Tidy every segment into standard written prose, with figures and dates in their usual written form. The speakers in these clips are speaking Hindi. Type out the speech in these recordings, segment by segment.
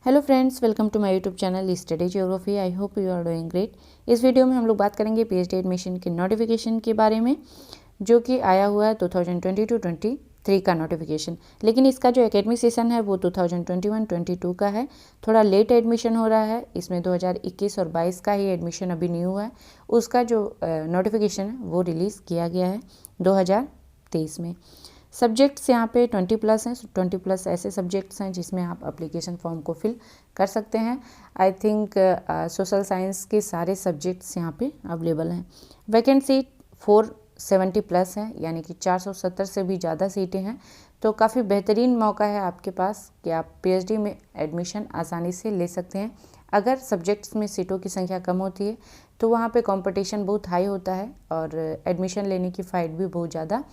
Hello friends, welcome to my YouTube channel study geography. I hope you are doing great. इस वीडियो में हम लोग बात करेंगे पीएचडी एडमिशन के नोटिफिकेशन के बारे में, जो कि आया हुआ है 2022-23 का नोटिफिकेशन। लेकिन इसका जो एकेडमिक सेशन है वो 2021-22 का है। थोड़ा लेट एडमिशन हो रहा है, इसमें 2021 और 22 का ही एडमिशन अभी नहीं हुआ है। उसका जो नोटिफिकेशन है वो रिलीज़ किया गया है 2023 में। सब्जेक्ट्स यहाँ पे 20+ हैं। 20+ ऐसे सब्जेक्ट्स हैं जिसमें आप एप्लीकेशन फॉर्म को फिल कर सकते हैं। आई थिंक सोशल साइंस के सारे सब्जेक्ट्स यहाँ पे अवेलेबल हैं। वैकेंसी 470+ है, यानी कि 470 से भी ज़्यादा सीटें हैं। तो काफ़ी बेहतरीन मौका है आपके पास कि आप पीएचडी में एडमिशन आसानी से ले सकते हैं। अगर सब्जेक्ट्स में सीटों की संख्या कम होती है तो वहाँ पे कंपटीशन बहुत हाई होता है और एडमिशन लेने की फ़ाइट भी बहुत ज़्यादा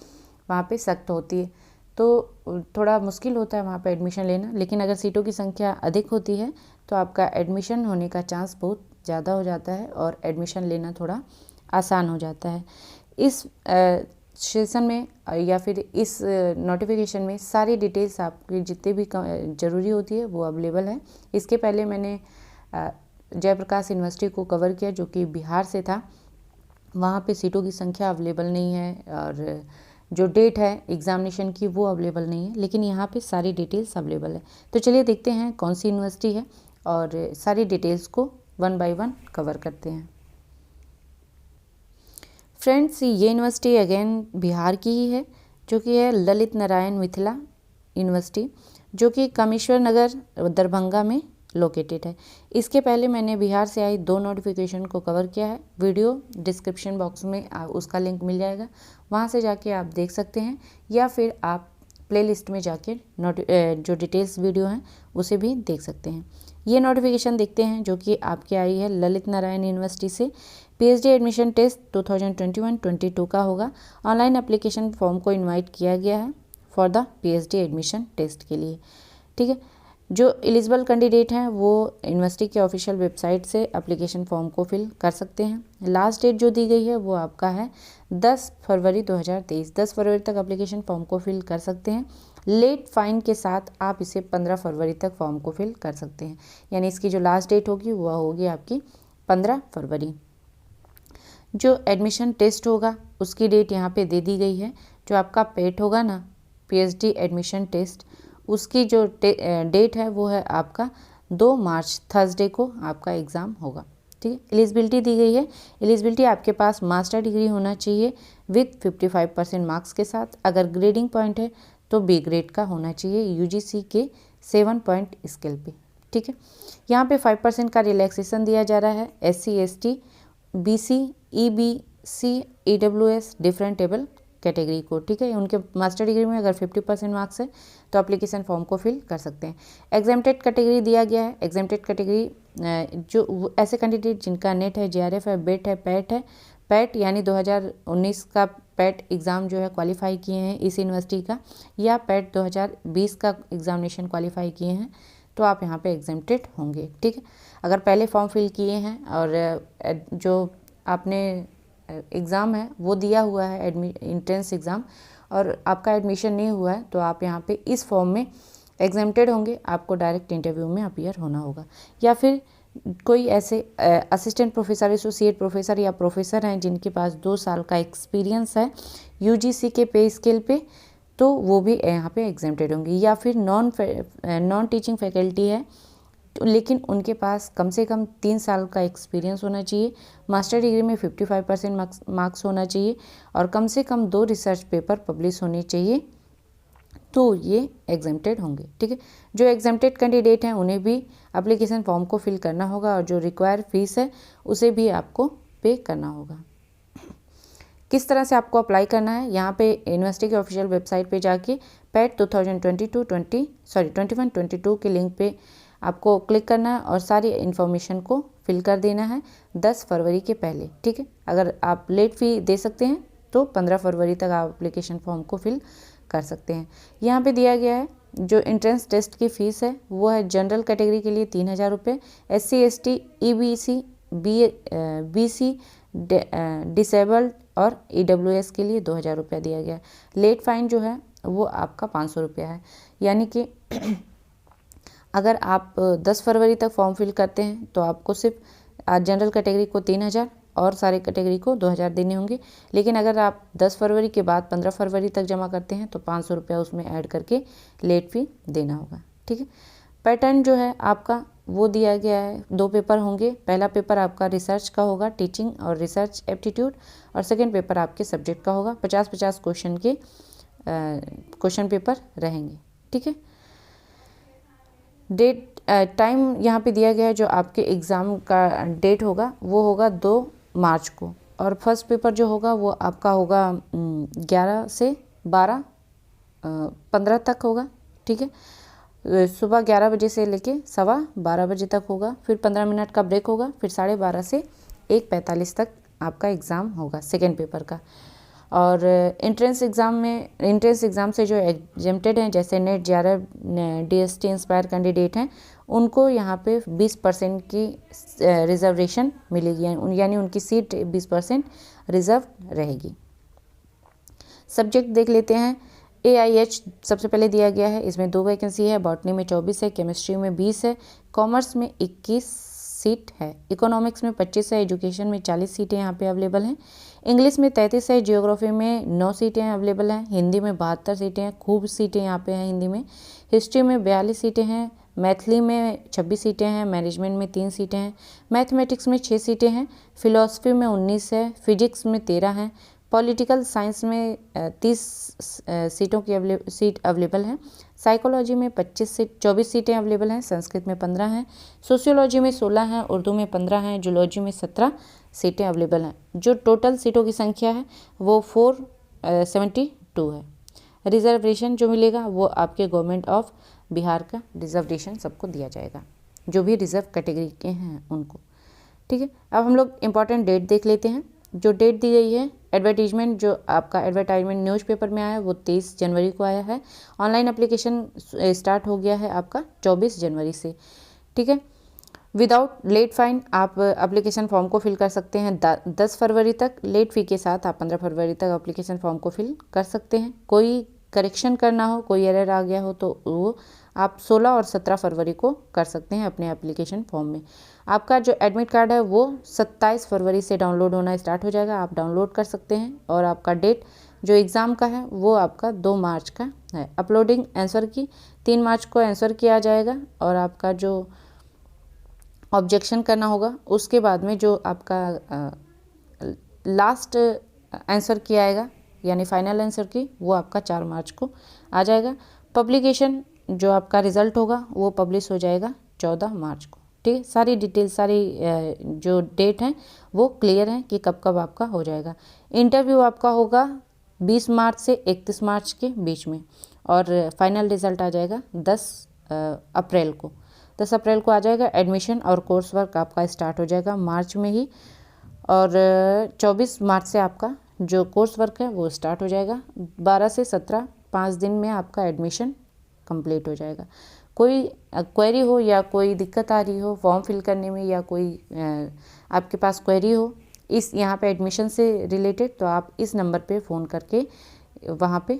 वहाँ पे सख्त होती है, तो थोड़ा मुश्किल होता है वहाँ पे एडमिशन लेना। लेकिन अगर सीटों की संख्या अधिक होती है तो आपका एडमिशन होने का चांस बहुत ज़्यादा हो जाता है और एडमिशन लेना थोड़ा आसान हो जाता है। इस सेशन में या फिर इस नोटिफिकेशन में सारी डिटेल्स आपकी जितने भी ज़रूरी होती है वो अवेलेबल है। इसके पहले मैंने जयप्रकाश यूनिवर्सिटी को कवर किया, जो कि बिहार से था। वहाँ पे सीटों की संख्या अवेलेबल नहीं है और जो डेट है एग्जामिनेशन की वो अवेलेबल नहीं है, लेकिन यहाँ पे सारी डिटेल्स अवेलेबल है। तो चलिए देखते हैं कौन सी यूनिवर्सिटी है और सारी डिटेल्स को 1 बाय 1 कवर करते हैं। फ्रेंड्स, ये यूनिवर्सिटी अगेन बिहार की ही है, जो कि है ललित नारायण मिथिला यूनिवर्सिटी, जो कि कामेश्वर नगर दरभंगा में लोकेटेड है। इसके पहले मैंने बिहार से आई 2 नोटिफिकेशन को कवर किया है। वीडियो डिस्क्रिप्शन बॉक्स में उसका लिंक मिल जाएगा, वहाँ से जाके आप देख सकते हैं, या फिर आप प्लेलिस्ट में जाके जो डिटेल्स वीडियो हैं उसे भी देख सकते हैं। ये नोटिफिकेशन देखते हैं जो कि आपकी आई है ललित नारायण यूनिवर्सिटी से। पीएचडी एडमिशन टेस्ट 2021-22 का होगा। ऑनलाइन एप्लीकेशन फॉर्म को इन्वाइट किया गया है for the PhD admission test के लिए। ठीक है, जो एलिजिबल कैंडिडेट हैं वो यूनिवर्सिटी के ऑफिशियल वेबसाइट से एप्लीकेशन फॉर्म को फिल कर सकते हैं। लास्ट डेट जो दी गई है वो आपका है 10 फरवरी 2023। 10 फरवरी तक एप्लीकेशन फॉर्म को फिल कर सकते हैं। लेट फाइन के साथ आप इसे 15 फरवरी तक फॉर्म को फिल कर सकते हैं, यानी इसकी जो लास्ट डेट होगी वह होगी आपकी 15 फरवरी। जो एडमिशन टेस्ट होगा उसकी डेट यहाँ पे दे दी गई है। जो आपका पेट होगा ना, पीएचडी एडमिशन टेस्ट, उसकी जो डेट है वो है आपका 2 मार्च, थर्सडे को आपका एग्ज़ाम होगा। ठीक है, एलिजिबिलिटी दी गई है। एलिजिबिलिटी आपके पास मास्टर डिग्री होना चाहिए विथ 55% मार्क्स के साथ। अगर ग्रेडिंग पॉइंट है तो बी ग्रेड का होना चाहिए यूजीसी के 7 पॉइंट स्केल पे। ठीक है, यहाँ पे 5% का रिलैक्सेशन दिया जा रहा है SC ST BC EBC EWS different table category को। ठीक है, उनके मास्टर डिग्री में अगर 50% मार्क्स है तो एप्लीकेशन फॉर्म को फिल कर सकते हैं। एग्जेम्प्टेड कैटेगरी दिया गया है। एग्जेम्प्टेड कैटेगरी जो ऐसे कैंडिडेट जिनका नेट है, JRF है, बेट है, पैट है। पैट यानी 2019 का पैट एग्ज़ाम जो है क्वालिफाई किए हैं इस यूनिवर्सिटी का, या पैट 2020 का एग्जामिनेशन क्वालिफाई किए हैं, तो आप यहाँ पे एग्जेम्प्टेड होंगे। ठीक है, अगर पहले फॉर्म फिल किए हैं और जो आपने एग्ज़ाम है वो दिया हुआ है एंट्रेंस एग्ज़ाम, और आपका एडमिशन नहीं हुआ है, तो आप यहाँ पे इस फॉर्म में एग्जेम्प्टेड होंगे। आपको डायरेक्ट इंटरव्यू में अपीयर होना होगा, या फिर कोई ऐसे असिस्टेंट प्रोफेसर, एसोसिएट प्रोफेसर या प्रोफेसर हैं जिनके पास 2 साल का एक्सपीरियंस है यूजीसी के पे स्केल पे, तो वो भी यहाँ पे एग्जेम्प्टेड होंगे। या फिर नॉन टीचिंग फैकल्टी है लेकिन उनके पास कम से कम 3 साल का एक्सपीरियंस होना चाहिए, मास्टर डिग्री में 55% मार्क्स होना चाहिए और कम से कम 2 रिसर्च पेपर पब्लिश होने चाहिए, तो ये एग्जेम्प्टेड होंगे। ठीक है, जो एग्जेम्प्टेड कैंडिडेट हैं उन्हें भी एप्लीकेशन फॉर्म को फिल करना होगा और जो रिक्वायर फीस है उसे भी आपको पे करना होगा। किस तरह से आपको अप्लाई करना है, यहाँ पे यूनिवर्सिटी के ऑफिशियल वेबसाइट पे जाके पैट 2021-22 के लिंक पे आपको क्लिक करना है और सारी इन्फॉर्मेशन को फिल कर देना है 10 फरवरी के पहले। ठीक है, अगर आप लेट फी दे सकते हैं तो 15 फरवरी तक आप एप्लीकेशन फॉर्म को फिल कर सकते हैं। यहाँ पे दिया गया है जो एंट्रेंस टेस्ट की फ़ीस है वो है जनरल कैटेगरी के लिए 3000 रुपये, SC ST EBC BC disabled और EWS के लिए 2000 रुपया दिया गया है। लेट फाइन जो है वो आपका 500 रुपया है, यानी कि अगर आप 10 फरवरी तक फॉर्म फिल करते हैं तो आपको सिर्फ जनरल कैटेगरी को 3000 और सारे कैटेगरी को 2000 देने होंगे। लेकिन अगर आप 10 फरवरी के बाद 15 फरवरी तक जमा करते हैं तो 500 रुपया उसमें ऐड करके लेट फी देना होगा। ठीक है, पैटर्न जो है आपका वो दिया गया है। 2 पेपर होंगे। पहला पेपर आपका रिसर्च का होगा, टीचिंग और रिसर्च एप्टीट्यूड, और सेकेंड पेपर आपके सब्जेक्ट का होगा। 50-50 क्वेश्चन के क्वेश्चन पेपर रहेंगे। ठीक है, डेट टाइम यहाँ पे दिया गया है। जो आपके एग्ज़ाम का डेट होगा वो होगा 2 मार्च को, और फर्स्ट पेपर जो होगा वो आपका होगा 11 से 15 तक होगा। ठीक है, सुबह 11 बजे से लेके 12:15 बजे तक होगा। फिर 15 मिनट का ब्रेक होगा। फिर 12:30 से 1:45 तक आपका एग्ज़ाम होगा सेकेंड पेपर का। और एंट्रेंस एग्ज़ाम से जो एग्जेम्प्टेड हैं, जैसे net, JRF, DST inspire candidate हैं, उनको यहाँ पे 20% की रिजर्वेशन मिलेगी, यानी उनकी सीट 20% रिजर्व रहेगी। सब्जेक्ट देख लेते हैं। AIH सबसे पहले दिया गया है। इसमें 2 वैकेंसी है। बॉटनी में 24 है, केमिस्ट्री में 20 है, कॉमर्स में 21 सीट है, इकोनॉमिक्स में 25 है, एजुकेशन में 40 सीटें यहाँ पे अवेलेबल हैं, इंग्लिश में 33 है, जियोग्राफी में 9 सीटें अवेलेबल हैं, हिंदी में 72 सीटें हैं, खूब सीटें यहाँ पे हैं हिंदी में, हिस्ट्री में 42 सीटें हैं, मैथिली में 26 सीटें हैं, मैनेजमेंट में 3 सीटें हैं, मैथमेटिक्स में 6 सीटें हैं, फिलॉसफी में 19 है, फिजिक्स में 13 हैं, पॉलिटिकल साइंस में 30 सीट अवेलेबल हैं, साइकोलॉजी में 24 सीटें अवेलेबल हैं, संस्कृत में 15 हैं, सोशियोलॉजी में 16 हैं, उर्दू में 15 हैं, जूलॉजी में 17 सीटें अवेलेबल हैं। जो टोटल सीटों की संख्या है वो 472 है। रिजर्वेशन जो मिलेगा वो आपके गवर्नमेंट ऑफ बिहार का रिजर्वेशन सबको दिया जाएगा, जो भी रिजर्व कैटेगरी के हैं उनको। ठीक है, अब हम लोग इम्पॉर्टेंट डेट देख लेते हैं। जो डेट दी गई है, एडवर्टीजमेंट जो आपका एडवर्टाइजमेंट न्यूज़पेपर में आया है वो 23 जनवरी को आया है। ऑनलाइन एप्लीकेशन स्टार्ट हो गया है आपका 24 जनवरी से। ठीक है, विदाउट लेट फाइन आप एप्लीकेशन फॉर्म को फिल कर सकते हैं 10 फरवरी तक। लेट फ़ी के साथ आप 15 फरवरी तक एप्लीकेशन फॉर्म को फिल कर सकते हैं। कोई करेक्शन करना हो, कोई एरर आ गया हो तो वो आप 16 और 17 फरवरी को कर सकते हैं अपने एप्लीकेशन फॉर्म में। आपका जो एडमिट कार्ड है वो 27 फरवरी से डाउनलोड होना स्टार्ट हो जाएगा, आप डाउनलोड कर सकते हैं। और आपका डेट जो एग्ज़ाम का है वो आपका 2 मार्च का है। अपलोडिंग आंसर की 3 मार्च को आंसर किया जाएगा, और आपका जो ऑब्जेक्शन करना होगा उसके बाद में जो आपका लास्ट आंसर किया आएगा, यानी फाइनल आंसर की, वो आपका 4 मार्च को आ जाएगा। पब्लिकेशन जो आपका रिज़ल्ट होगा वो पब्लिश हो जाएगा 14 मार्च को। ठीक है, सारी डिटेल, सारी जो डेट हैं वो क्लियर हैं कि कब कब आपका हो जाएगा। इंटरव्यू आपका होगा 20 मार्च से 31 मार्च के बीच में, और फाइनल रिज़ल्ट आ जाएगा 10 अप्रैल को। 10 अप्रैल को आ जाएगा। एडमिशन और कोर्स वर्क आपका स्टार्ट हो जाएगा मार्च में ही, और 24 मार्च से आपका जो कोर्स वर्क है वो स्टार्ट हो जाएगा। 12 से 17 5 दिन में आपका एडमिशन कंप्लीट हो जाएगा। कोई क्वेरी हो या कोई दिक्कत आ रही हो फॉर्म फिल करने में, या कोई आपके पास क्वेरी हो इस यहाँ पे एडमिशन से रिलेटेड, तो आप इस नंबर पे फ़ोन करके वहाँ पे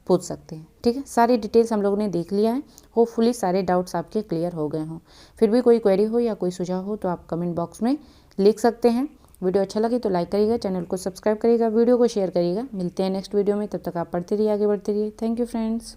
पूछ सकते हैं। ठीक है, सारी डिटेल्स हम लोगों ने देख लिया है। होपफुली सारे डाउट्स आपके क्लियर हो गए हों। फिर भी कोई क्वेरी हो या कोई सुझाव हो तो आप कमेंट बॉक्स में लिख सकते हैं। वीडियो अच्छा लगे तो लाइक करिएगा, चैनल को सब्सक्राइब करिएगा, वीडियो को शेयर करिएगा। मिलते हैं नेक्स्ट वीडियो में, तब तक आप पढ़ते रहिए, आगे बढ़ते रहिए। Thank you friends.